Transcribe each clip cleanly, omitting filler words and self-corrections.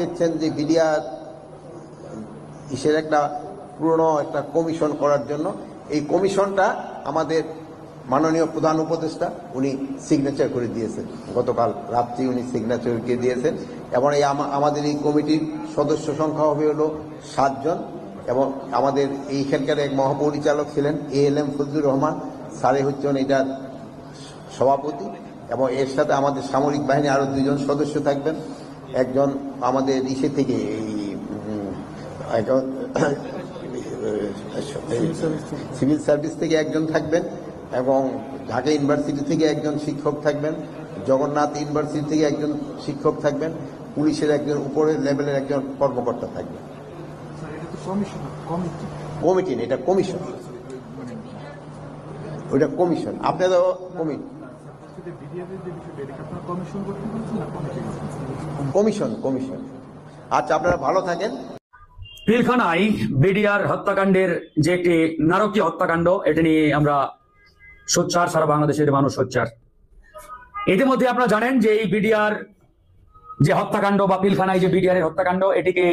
চেয়েছেন যে বিডিআর ইসের একটা পুরনো একটা কমিশন করার জন্য। এই কমিশনটা আমাদের মাননীয় প্রধান উপদেষ্টা উনি সিগনেচার করে দিয়েছেন, গতকাল রাত্রি উনি সিগনেচার করে দিয়েছেন। এবং এই আমাদের এই কমিটির সদস্য সংখ্যা হবে হলো 7 জন, এবং আমাদের এইখানকার এক মহাপরিচালক ছিলেন ALM ফজলুর রহমান স্যারে হচ্ছেন এটার সভাপতি, এবং এর সাথে আমাদের সামরিক বাহিনী আরো 2 জন সদস্য থাকবেন। একজন আমাদের ইসে থেকে সিভিল সার্ভিস থেকে একজন থাকবেন, এবং ঢাকা ইউনিভার্সিটি থেকে একজন শিক্ষক থাকবেন, জগন্নাথ ইউনিভার্সিটি থেকে একজন শিক্ষক থাকবেন, পুলিশের একজন উপরের লেভেলের একজন কর্মকর্তা থাকবেন। কমিটি না, এটা কমিশন, ওইটা কমিশন। আপনাদের কমিটি কমিশন কমিশন। আচ্ছা, আপনারা ভালো থাকেন। পিলখানায় বিডিআর হত্যাকাণ্ডের যে একটি নারকীয় হত্যাকাণ্ড, এটা নিয়ে আমরা সোচ্চার, সারা বাংলাদেশের মানুষ সোচ্চার। ইতিমধ্যে আপনারা জানেন যে এই বিডিআর যে হত্যাকাণ্ড বা পিলখানায় যে বিডিআর এর হত্যাকাণ্ড, এটিকে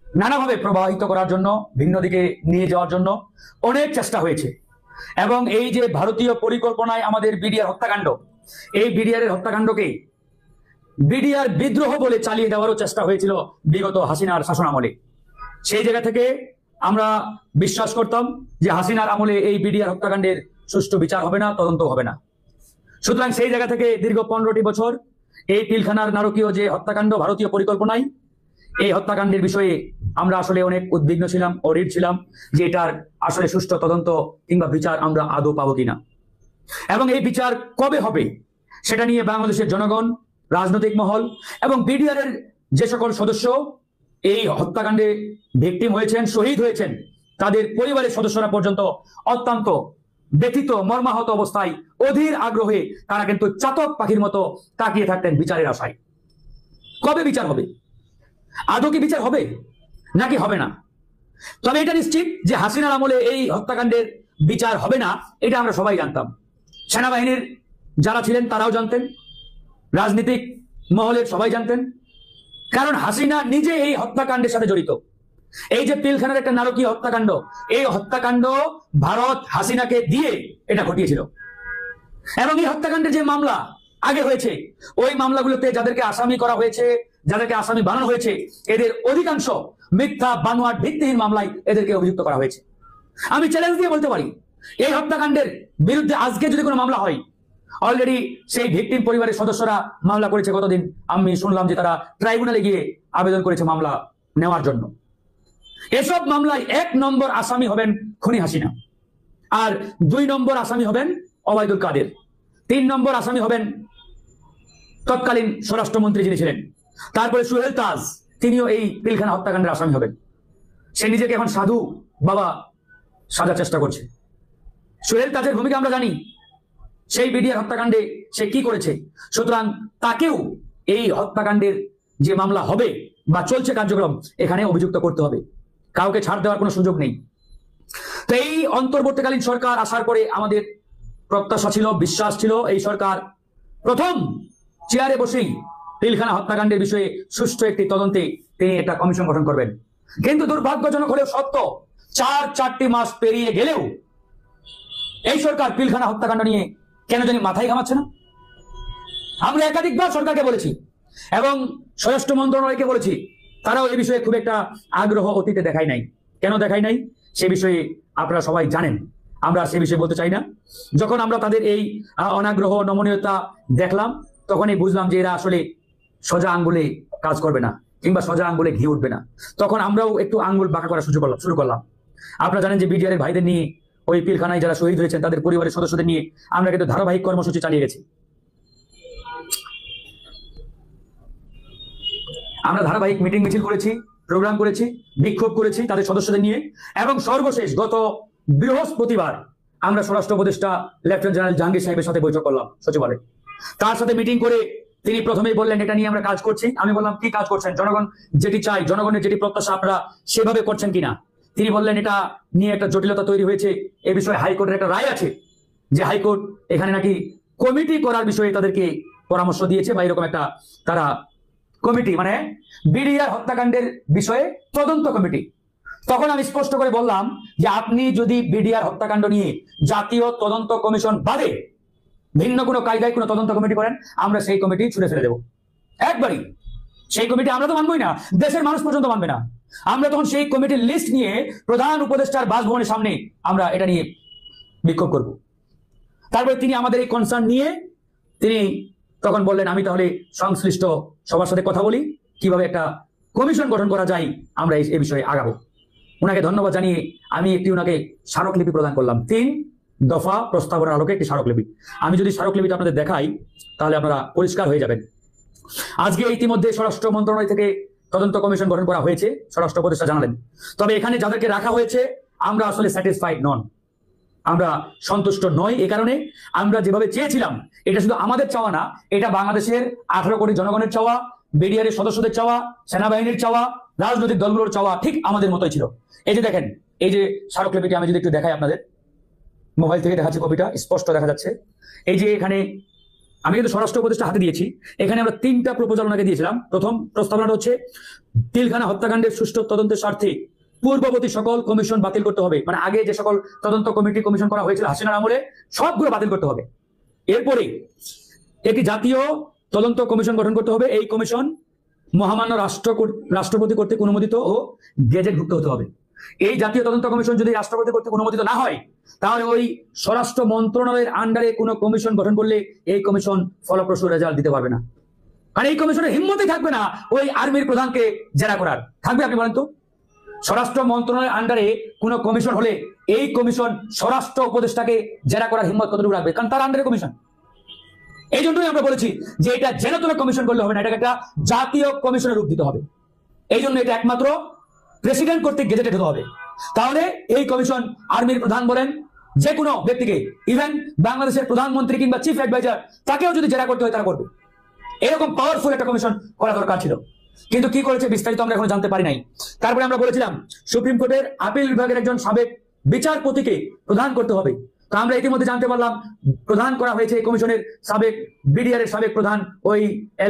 নানাভাবে প্রবাহিত করার জন্য, ভিন্ন দিকে নিয়ে যাওয়ার জন্য অনেক চেষ্টা হয়েছে। এবং এই যে ভারতীয় পরিকল্পনায় আমাদের বিডিআর হত্যাকাণ্ড, এই বিডিআর এর হত্যাকাণ্ডকে বিডিআর বিদ্রোহ বলে চালিয়ে দেওয়ারও চেষ্টা হয়েছিল বিগত হাসিনার শাসন আমলে। সেই জায়গা থেকে আমরা বিশ্বাস করতাম যে হাসিনার আমলে এই বিডিআর হত্যাকাণ্ডের সুষ্ঠু বিচার হবে না, তদন্ত হবে না। সুতরাং সেই জায়গা থেকে দীর্ঘ 15টি বছর এই পিলখানার নারকীয় যে হত্যাকাণ্ড ভারতীয় পরিকল্পনায়, এই হত্যাকাণ্ডের বিষয়ে আমরা আসলে অনেক উদ্বিগ্ন ছিলাম, অরিড ছিলাম যে এটার আসলে সুষ্ঠু তদন্ত কিংবা বিচার আমরা আদৌ পাবো কিনা, এবং এই বিচার কবে হবে সেটা নিয়ে বাংলাদেশের জনগণ, রাজনৈতিক মহল এবং বিডিআর এর যে সকল সদস্য এই হত্যাকাণ্ডে ভিকটিম হয়েছেন, শহীদ হয়েছেন, তাদের পরিবারের সদস্যরা পর্যন্ত অত্যন্ত ব্যথিত, মর্মাহত অবস্থায় অধীর আগ্রহে তারা কিন্তু চাতক পাখির মতো তাকিয়ে থাকতেন বিচারের আশায়। কবে বিচার হবে? আদৌ কি বিচার হবে নাকি হবে না? তবে এটা নিশ্চিত যে হাসিনার আমলে এই হত্যাকাণ্ডের বিচার হবে না, এটা আমরা সবাই জানতাম। সেনাবাহিনীর যারা ছিলেন তারাও জানতেন, রাজনৈতিক মহলের সবাই জানতেন, কারণ হাসিনা নিজে এই হত্যাকাণ্ডের সাথে জড়িত। এই যে পিলখানার একটা নারকীয় হত্যাকাণ্ড, এই হত্যাকাণ্ড ভারত হাসিনাকে দিয়ে এটা ঘটিয়েছিল। এবং এই হত্যাকাণ্ডের যে মামলা আগে হয়েছে, ওই মামলাগুলোতে যাদেরকে আসামি করা হয়েছে, যাদেরকে আসামি বানানো হয়েছে, এদের অধিকাংশ মিথ্যা, বানোয়াট, ভিত্তিহীন মামলায় এদেরকে অভিযুক্ত করা হয়েছে। আমি চ্যালেঞ্জ দিয়ে বলতে পারি, এই হত্যাকাণ্ডের বিরুদ্ধে আজকে যদি কোনো মামলা হয়, অলরেডি সেই ভিকটিম পরিবারের সদস্যরা মামলা করেছে। গতদিন আমি শুনলাম যে তারা ট্রাইব্যুনালে গিয়ে আবেদন করেছে মামলা নেওয়ার জন্য। এসব মামলায় 1 নম্বর আসামি হবেন খুনি হাসিনা, আর 2 নম্বর আসামি হবেন ওবায়দুল কাদের, 3 নম্বর আসামি হবেন তৎকালীন স্বরাষ্ট্রমন্ত্রী যিনি ছিলেন, তারপরে সোহেল তাজ, তিনিও এই পিলখানা হত্যাকাণ্ডের আসামি হবেন। সে নিজেকে এখন সাধু বাবা সাজার চেষ্টা করছে। সোহেল তাজের ভূমিকা আমরা জানি, সেই বিডিআর হত্যাকাণ্ডে সে কি করেছে। সুতরাং তাকেও এই হত্যাকাণ্ডের যে মামলা হবে বা চলছে কার্যক্রম, এখানে অভিযুক্ত করতে হবে, কাউকে ছাড় দেওয়ার কোনো সুযোগ নেই। তো এই অন্তর্বর্তীকালীন সরকার আসার পরে আমাদের প্রত্যাশা ছিল, বিশ্বাস ছিল, এই সরকার প্রথম চেয়ারে বসেই পিলখানা হত্যাকাণ্ডের বিষয়ে সুষ্ঠু একটি তদন্তে তিনি একটা কমিশন গঠন করবেন। কিন্তু দুর্ভাগ্যজনক হলেও সত্য, 4টি মাস পেরিয়ে গেলেও এই সরকার পিলখানা হত্যাকাণ্ড নিয়ে কেন জানি মাথায় ঘামাচ্ছে না। আমরা একাধিকবার সরকারকে বলেছি এবং স্বরাষ্ট্র মন্ত্রণালয়কে বলেছি, তারাও এই বিষয়ে খুব একটা আগ্রহ অতীতে দেখায় নাই। কেন দেখায় নাই সে বিষয়ে আপনারা সবাই জানেন, আমরা সে বিষয়ে বলতে চাই না। যখন আমরা তাদের এই অনাগ্রহ, নমনীয়তা দেখলাম, তখনই বুঝলাম যে এরা আসলে সোজা আঙ্গুলে কাজ করবে না, কিংবা সোজা আঙ্গুলে ঘি উঠবে না। তখন আমরাও একটু আঙ্গুল বাঁকা করা শুরু করলাম। আপনারা জানেন যে বিডিআর এর ভাইদের নিয়ে, ওই পিলখানায় যারা শহীদ হয়েছেন তাদের পরিবারের সদস্যদের নিয়ে আমরা কিন্তু ধারাবাহিক কর্মসূচি চালিয়ে গেছি। আমরা ধারাবাহিক মিটিং মিছিল করেছি, প্রোগ্রাম করেছি, বিক্ষোভ করেছি তাদের সদস্যদের নিয়ে, এবং সর্বশেষ গত বৃহস্পতিবার আমরা স্বরাষ্ট্র উপদেষ্টা লেফটেন্যান্ট জেনারেল জাহাঙ্গীর সাহেবের সাথে বৈঠক করলাম সচিবালয়ে। তার সাথে মিটিং করে তিনি প্রথমেই বললেন এটা নিয়ে আমরা কাজ করছি। আমি বললাম কি কাজ করছেন, জনগণ যেটি চাই, জনগণের যেটি প্রত্যাশা আপনারা সেভাবে করছেন কিনা। তিনি বললেন এটা নিয়ে একটা জটিলতা তৈরি হয়েছে, এ বিষয়ে হাইকোর্টের একটা রায় আছে, যে হাইকোর্ট এখানে নাকি কমিটি করার বিষয়ে তাদেরকে পরামর্শ দিয়েছে, বা এরকম একটা তারা কমিটি, মানে বিডিআর হত্যাকাণ্ডের বিষয়ে তদন্ত কমিটি। তখন আমি স্পষ্ট করে বললাম যে আপনি যদি বিডিআর হত্যাকাণ্ড নিয়ে জাতীয় তদন্ত কমিশন বাদে ভিন্ন কোনো কায়দায় কোনো তদন্ত কমিটি করেন, আমরা সেই কমিটি ছুড়ে ফেলে দেব একবারই। সেই কমিটি আমরা তো মানবই না, দেশের মানুষ পর্যন্ত মানবে না। আমরা তখন সেই কমিটির লিস্ট নিয়ে প্রধান উপদেষ্টার বাসভবনের সামনে আমরা এটা নিয়ে বিক্ষোভ করব। তারপরে তিনি আমাদের এই কনসার্ন নিয়ে তিনি তখন বললেন আমি তাহলে সংশ্লিষ্ট সবার সাথে কথা বলি, কিভাবে একটা কমিশন গঠন করা যায়, আমরা এই বিষয়ে আগাবো। ওনাকে ধন্যবাদ জানিয়ে আমি ওনাকে স্মারকলিপি প্রদান করলাম, 3 দফা প্রস্তাবনার আলোকে একটি স্মারকলিপি। আমি যদি স্মারকলিপিটা আপনাদের দেখাই তাহলে আপনারা পরিষ্কার হয়ে যাবেন। আজকে ইতিমধ্যে স্বরাষ্ট্র মন্ত্রণালয় থেকে তদন্ত কমিশন গঠন করা হয়েছে, স্বরাষ্ট্র উপদেষ্টা জানালেন। তবে এখানে যাদেরকে রাখা হয়েছে আমরা আসলে স্যাটিসফাইড নন, আমরা সন্তুষ্ট নই। এই কারণে আমরা যেভাবে চেয়েছিলাম, এটা শুধু আমাদের চাওয়া না, এটা বাংলাদেশের 18 কোটি জনগণের চাওয়া, বিডিআর এর সদস্যদের চাওয়া, সেনাবাহিনীর চাওয়া, রাজনৈতিক দলগুলোর চাওয়া ঠিক আমাদের মতোই ছিল। এই যে দেখেন, এই যে স্মারকলিপিটি আমি যদি একটু দেখাই আপনাদের, মোবাইল থেকে দেখাচ্ছি, কপিটা স্পষ্ট দেখা যাচ্ছে। এই যে এখানে আমি কিন্তু স্বরাষ্ট্র উপদেষ্টা হাতে দিয়েছি, এখানে আমরা 3টা প্রপোজাল ওনাকে দিয়েছিলাম। প্রথম প্রস্তাবনাটা হচ্ছে পিলখানা হত্যাকাণ্ডের সুষ্ঠু তদন্তের স্বার্থে পূর্ববর্তী সকল কমিশন বাতিল করতে হবে, মানে আগে যে সকল তদন্ত কমিশন করা হয়েছিল হাসিনার আমলে সবগুলো বাতিল করতে হবে। এরপরে একটি জাতীয় তদন্ত কমিশন গঠন করতে হবে। এই কমিশন মহামান্য রাষ্ট্রপতি কর্তৃক অনুমোদিত ও গেজেটভুক্ত হতে হবে। এই জাতীয় তদন্ত কমিশন যদি রাষ্ট্রপতি কর্তৃক অনুমোদিত না হয়, তাহলে ওই স্বরাষ্ট্র মন্ত্রণালয়ের আন্ডারে কোনো কমিশন গঠন করলে এই কমিশন ফলপ্রসূ রেজাল্ট দিতে পারবে না। কারণ এই কমিশনের হিম্মতই থাকবে না ওই আর্মির প্রধানকে জেরা করার। থাকবে? আপনি বলেন তো। স্বরাষ্ট্র মন্ত্রণালয়ের আন্ডারে কোনো কমিশন হলে এই কমিশন স্বরাষ্ট্র উপদেষ্টাকে জেরা করার হিম্মত কতটুকু রাখবে? কারণ তার আন্ডারে কমিশন। এই জন্যই আমরা বলেছি যে এটা যেন কোনো কমিশন করলে হবে না, এটাকে একটা জাতীয় কমিশনের রূপ দিতে হবে। এই জন্য এটা একমাত্র প্রেসিডেন্ট কর্তৃক গেজেটেড হতে হবে। তাহলে এই কমিশন আর্মির প্রধান বলেন, যে কোনো ব্যক্তিকে, ইভেন বাংলাদেশের প্রধানমন্ত্রী কিংবা চিফ অ্যাডভাইজার, তাকেও যদি জেরা করতে হয় তারা করবে। এরকম পাওয়ারফুল একটা কমিশন করা দরকার ছিল, কিন্তু কি করেছে বিস্তারিত আমরা এখনো জানতে পারি নাই। তারপরে আমরা বলেছিলাম সুপ্রিম কোর্টের আপিল বিভাগের একজন সাবেক বিচারপতিকে প্রধান করতে হবে। তো আমরা ইতিমধ্যে জানতে পারলাম প্রধান করা হয়েছে এই কমিশনের সাবেক বিডিআর এর সাবেক প্রধান ওই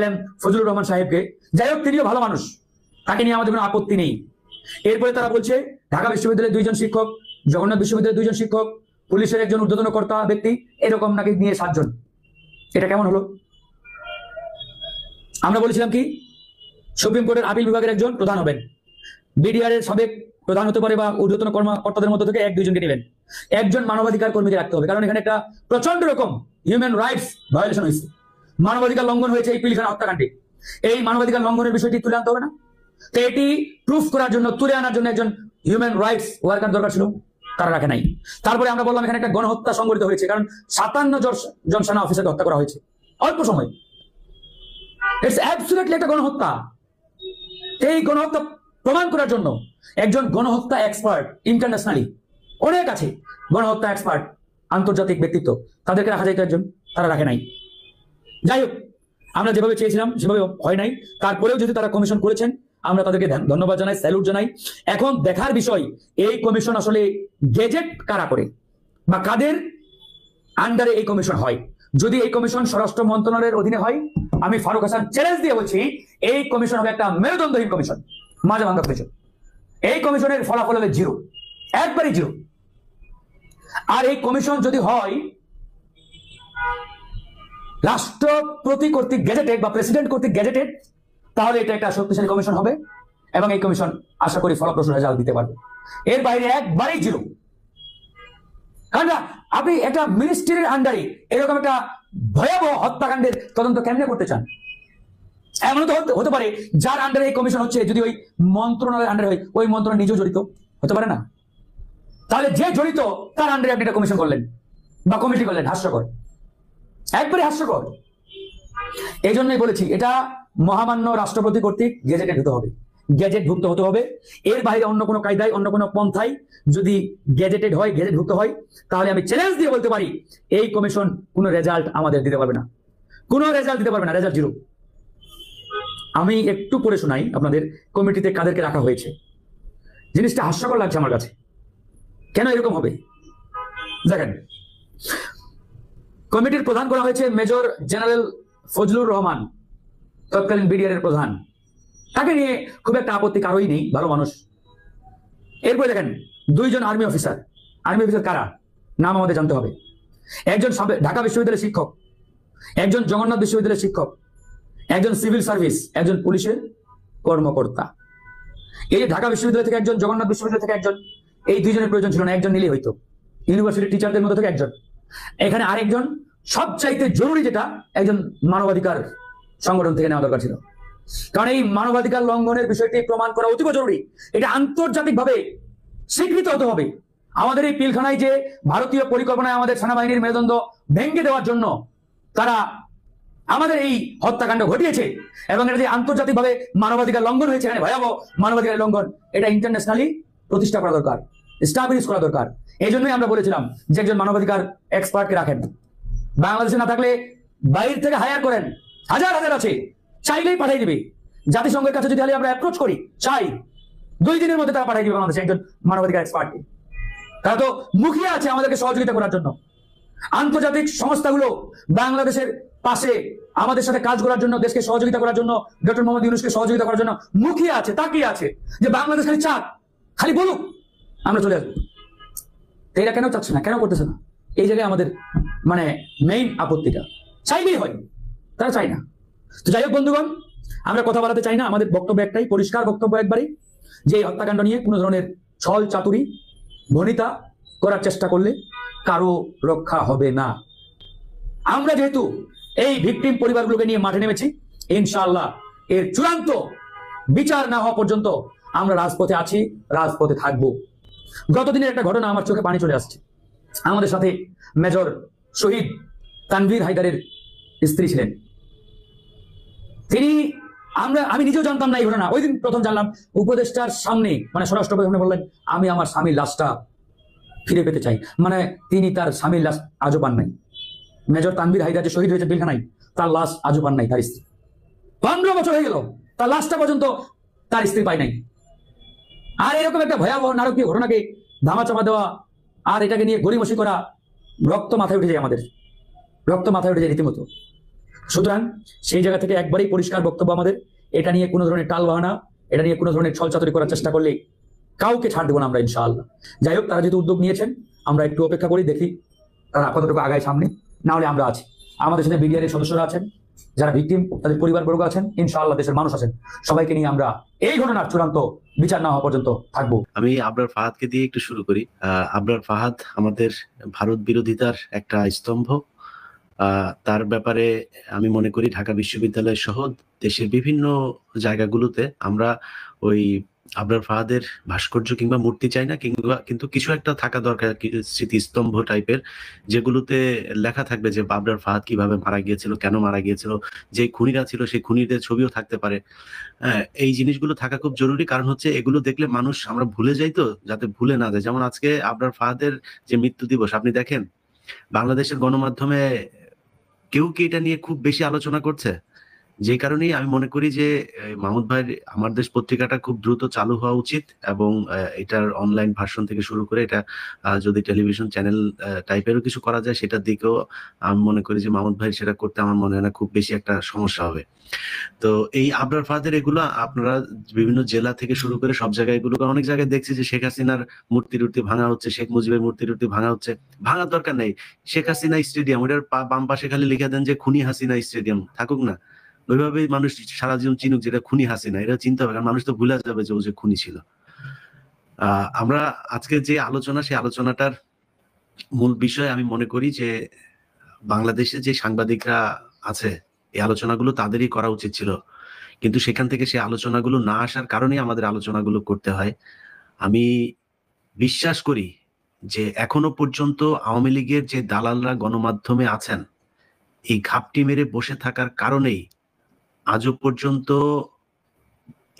LM ফজলুর রহমান সাহেবকে। যাই হোক, তিনিও ভালো মানুষ, তাকে নিয়ে আমাদের কোনো আপত্তি নেই। এরপরে তারা বলছে ঢাকা বিশ্ববিদ্যালয়ের 2 জন শিক্ষক, জগন্নাথ বিশ্ববিদ্যালয়ের 2 জন শিক্ষক, পুলিশের একজন ঊর্ধ্বতন কর্তা ব্যক্তি, এরকম নাকি নিয়ে 7 জন। এটা কেমন হলো? আমরা বলেছিলাম কি সুপ্রিম কোর্টের আপিল বিভাগের একজন প্রধান হবেন, বিডিআর এর সাবেক প্রধান হতে পারে বা ঊর্ধ্বতন কর্মকর্তাদের মধ্য থেকে 1-2 জনকে নেবেন, একজন মানবাধিকার কর্মীকে রাখতে হবে। কারণ এখানে একটা প্রচন্ড রকম হিউম্যান রাইটস ভায়োলেশন হয়েছে, মানবাধিকার লঙ্ঘন হয়েছে এই পিলখানা হত্যাকাণ্ডে। এই মানবাধিকার লঙ্ঘনের বিষয়টি তুলে আনতে হবে না? তো এটি প্রুফ করার জন্য, তুলে আনার জন্য একজন হিউম্যান রাইটস ওয়ার্কার দরকার ছিল, তারা রাখে নাই। তারপরে আমরা বললাম এখানে একটা গণহত্যা সংঘটিত হয়েছে, কারণ 57 জন সেনা অফিসারকে হত্যা করা হয়েছে অল্প সময়। ইটস অ্যাবসলিউটলি একটা গণহত্যা। এই গণহত্যা প্রমাণ করার জন্য একজন গণহত্যা এক্সপার্ট, ইন্টারন্যাশনালি অনেক আছে গণহত্যা এক্সপার্ট, আন্তর্জাতিক ব্যক্তিত্ব, তাদেরকে রাখা যাইতো একজন, তারা রাখে নাই। যাই হোক, আমরা যেভাবে চেয়েছিলাম সেভাবে হয় নাই। তারপরেও যদি তারা কমিশন করেছেন, আমরা তাদেরকে ধন্যবাদ জানাই, স্যালুট জানাই। এখন দেখার বিষয় এই কমিশন আসলে গেজেট কারা করে বা কাদের আন্ডারে এই কমিশন হয়। যদি এই কমিশন স্বরাষ্ট্র মন্ত্রণালয়ের অধীনে হয়, আমি ফারুক হাসান চ্যালেঞ্জ দিয়ে বলছি এই কমিশন হবে একটা মেরুদণ্ডহীন কমিশন, মাজা ভাঙ্গা কমিশন। এই কমিশনের ফলাফল হবে 0, একবারই 0। আর এই কমিশন যদি হয় রাষ্ট্রপতি কর্তৃক গেজেটেড বা প্রেসিডেন্ট কর্তৃক গেজেটেড, তাহলে এটা একটা শক্তিশালী কমিশন হবে এবং এই কমিশন আশা করি ফলপ্রসূ রেজাল্ট দিতে পারবে। এর বাইরে একবারেই 0। কারণ আপনি একটা মিনিস্ট্রির আন্ডারে এরকম একটা ভয়াবহ হত্যাকাণ্ডের তদন্ত কেমনে করতে চান? এমন তো হতে পারে যার আন্ডারে এই কমিশন হচ্ছে, যদি ওই মন্ত্রণালয়ের আন্ডারে হয়, ওই মন্ত্রণালয় নিজেও জড়িত হতে পারে না? তাহলে যে জড়িত তার আন্ডারে আপনি একটা কমিশন করলেন বা কমিটি করলেন, হাস্যকর, একবারে হাস্যকর। এই জন্যই বলেছি এটা মহামান্য রাষ্ট্রপতি কর্তৃক গেজেটেড হতে হবে, গেজেটভুক্ত হতে হবে। এর বাইরে অন্য কোনো কায়দায়, অন্য কোনো পন্থায় যদি গেজেটেড হয়, গেজেটভুক্ত হয়, তাহলে আমি চ্যালেঞ্জ দিয়ে বলতে পারি এই কমিশন কোনো রেজাল্ট আমাদের দিতে পারবে না, কোনো রেজাল্ট দিতে পারবে না, রেজাল্ট 0। আমি একটু পড়ে শোনাই আপনাদের কমিটিতে কাদেরকে রাখা হয়েছে। জিনিসটা হাস্যকর লাগছে আমার কাছে, কেন এরকম হবে? দেখেন, কমিটির প্রধান করা হয়েছে মেজর জেনারেল ফজলুর রহমান। তৎকালীন বিডিআর এর প্রধান, তাকে নিয়ে খুব একটা আপত্তি কারোই নেই, ভালো মানুষ। এরপরে দেখেন দুইজন আর্মি অফিসার। আর্মি অফিসার কারা, নাম আমাদের জানতে হবে। একজন ঢাকা বিশ্ববিদ্যালয়ের শিক্ষক, একজন জগন্নাথ বিশ্ববিদ্যালয়ের শিক্ষক, একজন সিভিল সার্ভিস, একজন পুলিশের কর্মকর্তা। এই যে ঢাকা বিশ্ববিদ্যালয় থেকে একজন, জগন্নাথ বিশ্ববিদ্যালয় থেকে একজন, এই দুইজনের প্রয়োজন ছিল না, একজন নিলেই হইতো। ইউনিভার্সিটি টিচারদের মধ্যে থেকে একজন, এখানে আরেকজন সবচাইতে জরুরি যেটা, একজন মানবাধিকার সংগঠন থেকে নেওয়া দরকার ছিল। কারণ এই মানবাধিকার লঙ্ঘনের বিষয়টি প্রমাণ করা অতীব জরুরি, এটা আন্তর্জাতিকভাবে স্বীকৃত হতে হবে। আমাদের এই পিলখানায় যে ভারতীয় পরিকল্পনায় আমাদের সেনাবাহিনীর মেরুদণ্ড ভেঙে দেওয়ার জন্য তারা আমাদের এই হত্যাকাণ্ড ঘটিয়েছে, এবং এটা যে আন্তর্জাতিকভাবে মানবাধিকার লঙ্ঘন হয়েছে, এখানে ভয়াবহ মানবাধিকার লঙ্ঘন, এটা ইন্টারন্যাশনালি প্রতিষ্ঠা করা দরকার, এস্টাবলিশ করা দরকার। এই জন্যই আমরা বলেছিলাম যে একজন মানবাধিকার এক্সপার্টকে রাখেন। বাংলাদেশে না থাকলে বাইরে থেকে হায়ার করেন, হাজার হাজার আছে, চাইলেই পাঠিয়ে দিবে। জাতিসংঘের কাছে যদি আমরা অ্যাপ্রোচ করি, চাই 2 দিনের মধ্যে তারা পাঠিয়ে দিবে বাংলাদেশে একজন মানবাধিকার এক্সপার্টকে। তারা তো মুখিয়ে আছে আমাদেরকে সহযোগিতা করার জন্য। আন্তর্জাতিক সংস্থাগুলো বাংলাদেশের পাশে আমাদের সাথে কাজ করার জন্য, দেশকে সহযোগিতা করার জন্য, ডক্টর মোহাম্মদ ইউনূসকে সহযোগিতা করার জন্য মুখিয়ে আছে, তাকিয়ে আছে যে বাংলাদেশ খালি চাক, খালি বলুক আমরা চলে আসবো। এরা কেন চাচ্ছে না, কেন করতেছে না? এই জায়গায় আমাদের মানে মেইন আপত্তিটা। চাইলেই হয়, তারা চায় না। তো যাই হোক বন্ধুগণ, আমরা কথা বলাতে চাই না, আমাদের বক্তব্য একটাই, পরিষ্কার বক্তব্য একবারই, যে এই হত্যাকাণ্ড নিয়ে কোনো ধরনের ছল চাতুরি ভনিতা করার চেষ্টা করলে কারো রক্ষা হবে না। আমরা যেহেতু এই ভিকটিম পরিবারগুলোকে নিয়ে মাঠে নেমেছি, ইনশাআল্লাহ এর চূড়ান্ত বিচার না হওয়া পর্যন্ত আমরা রাজপথে আছি, রাজপথে থাকবো। গতদিনের একটা ঘটনা আমার চোখে পানি চলে আসছে। আমাদের সাথে মেজর শহীদ তানভীর হায়দারের স্ত্রী ছিলেন। তিনি, আমি নিজেও জানতাম না এই ঘটনা, ওই দিন প্রথম জানলাম। উপদেষ্টার সামনে, মানে স্বরাষ্ট্র প্রধান বললেন, আমি আমার স্বামীর লাশটা ফিরে পেতে চাই। মানে তিনি তার স্বামীর লাশ আজও পান নাই। মেজর তানভীর হায়দার যে শহীদ হয়েছে পিলখানায়, তার লাশ আজও পান নাই তার স্ত্রী। 15 বছর হয়ে গেল, তার লাশটা পর্যন্ত তার স্ত্রী পায় নাই। আর এরকম একটা ভয়াবহ নারকীয় ঘটনাকে ধামাচাপা দেওয়া আর এটাকে নিয়ে গড়িমসি করা, রক্ত মাথায় উঠে যায়, আমাদের রক্ত মাথায় উঠে যায় রীতিমতো। সুতরাং সেই জায়গা থেকে একবারই পরিষ্কার বক্তব্য আমাদের, এটা নিয়ে কোনো ধরনের টাল বাহানা, এটা নিয়ে কোনো ধরনের ছলচাতুরি করার চেষ্টা করলে কাউকে ছাড় দেবো না আমরা, ইনশাআল্লাহ। যাই হোক, তারা যেহেতু উদ্যোগ নিয়েছেন, আমরা একটু অপেক্ষা করি, দেখি তারা কতটুকু আগায় সামনে। না হলে আমরা আছি, আমাদের সাথে বিডিআর এর সদস্যরা আছেন, যারা ভিকটিম তাদের পরিবারবর্গ আছেন, ইনশাআল্লাহ দেশের মানুষ আছেন, সবাইকে নিয়ে আমরা এই ঘটনার চূড়ান্ত বিচার না হওয়া পর্যন্ত থাকবো। আমি আবরার ফাহাদকে দিয়ে একটু শুরু করি। আবরার ফাহাদ আমাদের ভারত বিরোধিতার একটা স্তম্ভ। তার ব্যাপারে আমি মনে করি ঢাকা বিশ্ববিদ্যালয় সহ দেশের বিভিন্ন জায়গাগুলোতে আমরা ওই আবরার ফাহাদের ভাস্কর্য কিংবা মূর্তি চাই না, কিন্তু কিছু একটা থাকা দরকার, স্মৃতিস্তম্ভ টাইপের, যেগুলোতে লেখা থাকবে যে আবরার ফাহাদ কিভাবে মারা গিয়েছিল, কেন মারা গিয়েছিল, যে খুনিরা ছিল সেই খুনিদের ছবিও থাকতে পারে। এই জিনিসগুলো থাকা খুব জরুরি, কারণ হচ্ছে এগুলো দেখলে মানুষ, আমরা ভুলে যাই, তো যাতে ভুলে না যায়। যেমন আজকে আবরার ফাহাদের যে মৃত্যু দিবস, আপনি দেখেন বাংলাদেশের গণমাধ্যমে কেউ কি এটা নিয়ে খুব বেশি আলোচনা করছে? যে কারণেই আমি মনে করি যে মাহমুদ ভাইয়ের আমার দেশ পত্রিকাটা খুব দ্রুত চালু হওয়া উচিত, এবং এটার অনলাইন ভার্সন থেকে শুরু করে এটা যদি টেলিভিশন চ্যানেল টাইপেরও কিছু করা যায়, সেটার দিকেও আমি মনে করি যে মাহমুদ ভাই সেটা করতে আমার মনে হয় না খুব বেশি একটা সমস্যা হবে। তো এই আবরার ফাহাদের এগুলো আপনারা বিভিন্ন জেলা থেকে শুরু করে সব জায়গায়, এগুলো অনেক জায়গায় দেখছি যে শেখ হাসিনার মূর্তি টুর্তি ভাঙা হচ্ছে, শেখ মুজিবের মূর্তি টুর্তি ভাঙা হচ্ছে। ভাঙার দরকার নেই, শেখ হাসিনা স্টেডিয়াম, ওটার বাম পাশে খালি লিখে দেন যে খুনি হাসিনা স্টেডিয়াম, থাকুক না। ওইভাবেই মানুষ সারা জীবন চিনুক যেটা খুনি হাসিনা, এটা চিনতে হবে, কারণ মানুষ তো ভুলে যাবে যে ও যে খুনি ছিল। আমরা আজকে যে আলোচনা, সেই আলোচনাটার মূল বিষয় আমি মনে করি যে বাংলাদেশে যে সাংবাদিকরা আছে, এই আলোচনাগুলো তাদেরই করা উচিত ছিল, কিন্তু সেখান থেকে সেই আলোচনাগুলো না আসার কারণে আমাদের আলোচনাগুলো করতে হয়। আমি বিশ্বাস করি যে এখনো পর্যন্ত আওয়ামী লীগের যে দালালরা গণমাধ্যমে আছেন, এই ঘাপটি মেরে বসে থাকার কারণেই আজও পর্যন্ত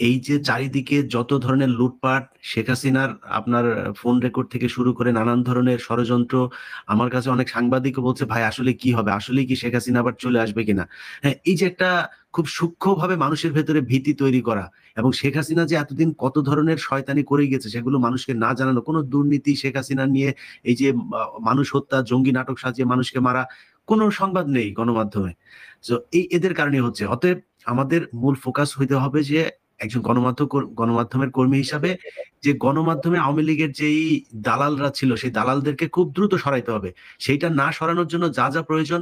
এই যে চারিদিকে যত ধরনের লুটপাট, শেখ হাসিনার আপনার ফোন রেকর্ড থেকে শুরু করে নানান ধরনের ষড়যন্ত্র, আমার কাছে অনেক সাংবাদিকও বলছে ভাই আসলে কি হবে, আসলে কি শেখ হাসিনা আবার চলে আসবে কিনা। হ্যাঁ, এই যে একটা খুব সূক্ষ্মভাবে মানুষের ভেতরে ভীতি তৈরি করা, এবং শেখ হাসিনা যে এতদিন কত ধরনের শয়তানি করে গেছে সেগুলো মানুষকে না জানানো, কোনো দুর্নীতি শেখ হাসিনা নিয়ে, এই যে মানুষ হত্যা, জঙ্গি নাটক সাজিয়ে মানুষকে মারা, কোনো সংবাদ নেই গণমাধ্যমে। তো এই এদের কারণে হচ্ছে। অতএব আমাদের মূল ফোকাস হইতে হবে যে একজন গণমাধ্যমের কর্মী হিসাবে যে গণমাধ্যমে আওয়ামী লীগের যেই দালালরা ছিল সেই দালালদেরকে খুব দ্রুত সরাইতে হবে। সেইটা না সরানোর জন্য যা যা প্রয়োজন